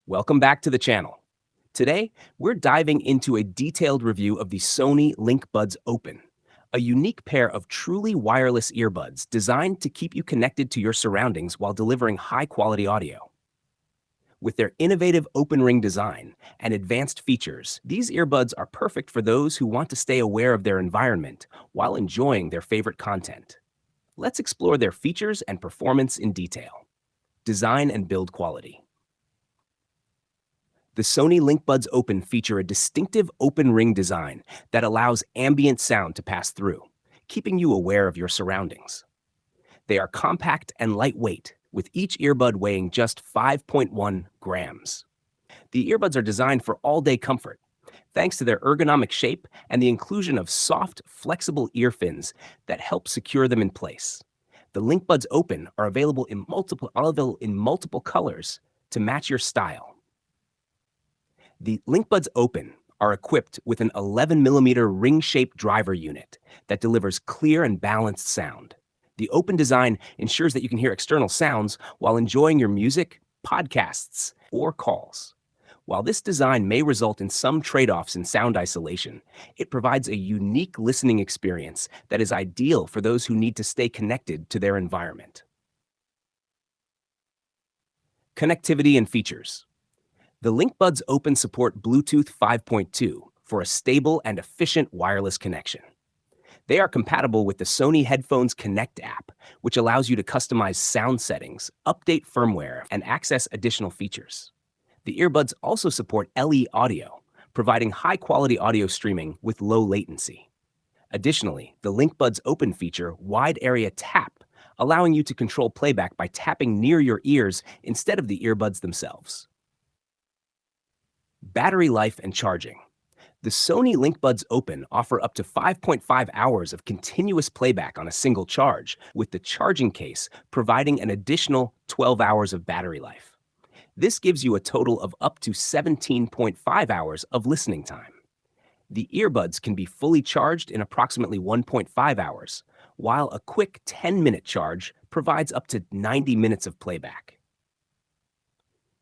Welcome back to the channel. Today, we're diving into a detailed review of the Sony LinkBuds Open, a unique pair of truly wireless earbuds designed to keep you connected to your surroundings while delivering high-quality audio. With their innovative open ring design and advanced features, these earbuds are perfect for those who want to stay aware of their environment while enjoying their favorite content. Let's explore their features and performance in detail. Design and build quality. The Sony LinkBuds Open feature a distinctive open ring design that allows ambient sound to pass through, keeping you aware of your surroundings. They are compact and lightweight, with each earbud weighing just 5.1 grams. The earbuds are designed for all-day comfort, thanks to their ergonomic shape and the inclusion of soft, flexible ear fins that help secure them in place. The LinkBuds Open are available in multiple colors to match your style. The LinkBuds Open are equipped with an 11mm ring-shaped driver unit that delivers clear and balanced sound. The Open design ensures that you can hear external sounds while enjoying your music, podcasts, or calls. While this design may result in some trade-offs in sound isolation, it provides a unique listening experience that is ideal for those who need to stay connected to their environment. Connectivity and features. The LinkBuds Open support Bluetooth 5.2 for a stable and efficient wireless connection. They are compatible with the Sony Headphones Connect app, which allows you to customize sound settings, update firmware, and access additional features. The earbuds also support LE audio, providing high-quality audio streaming with low latency. Additionally, the LinkBuds Open feature wide area tap, allowing you to control playback by tapping near your ears instead of the earbuds themselves. Battery life and charging. The Sony LinkBuds Open offer up to 5.5 hours of continuous playback on a single charge, with the charging case providing an additional 12 hours of battery life. This gives you a total of up to 17.5 hours of listening time. The earbuds can be fully charged in approximately 1.5 hours, while a quick 10-minute charge provides up to 90 minutes of playback.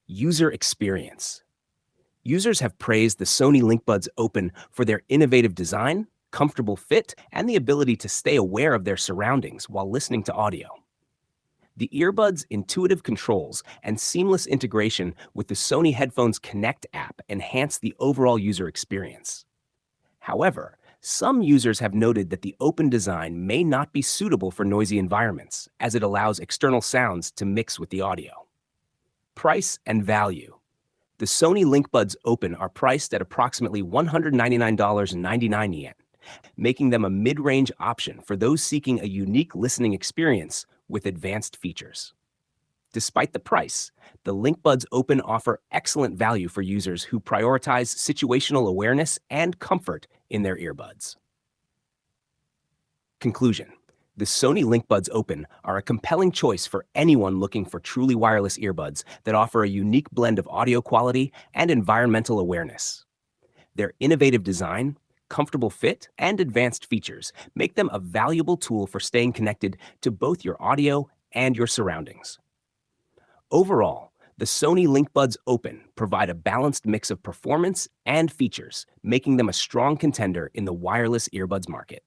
User experience. Users have praised the Sony LinkBuds Open for their innovative design, comfortable fit, and the ability to stay aware of their surroundings while listening to audio. The earbuds' intuitive controls and seamless integration with the Sony Headphones Connect app enhance the overall user experience. However, some users have noted that the Open design may not be suitable for noisy environments, as it allows external sounds to mix with the audio. Price and value. The Sony LinkBuds Open are priced at approximately $199.99 yen, making them a mid-range option for those seeking a unique listening experience with advanced features. Despite the price, the LinkBuds Open offer excellent value for users who prioritize situational awareness and comfort in their earbuds. Conclusion. The Sony LinkBuds Open are a compelling choice for anyone looking for truly wireless earbuds that offer a unique blend of audio quality and environmental awareness. Their innovative design, comfortable fit, and advanced features make them a valuable tool for staying connected to both your audio and your surroundings. Overall, the Sony LinkBuds Open provide a balanced mix of performance and features, making them a strong contender in the wireless earbuds market.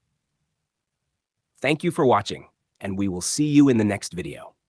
Thank you for watching, and we will see you in the next video.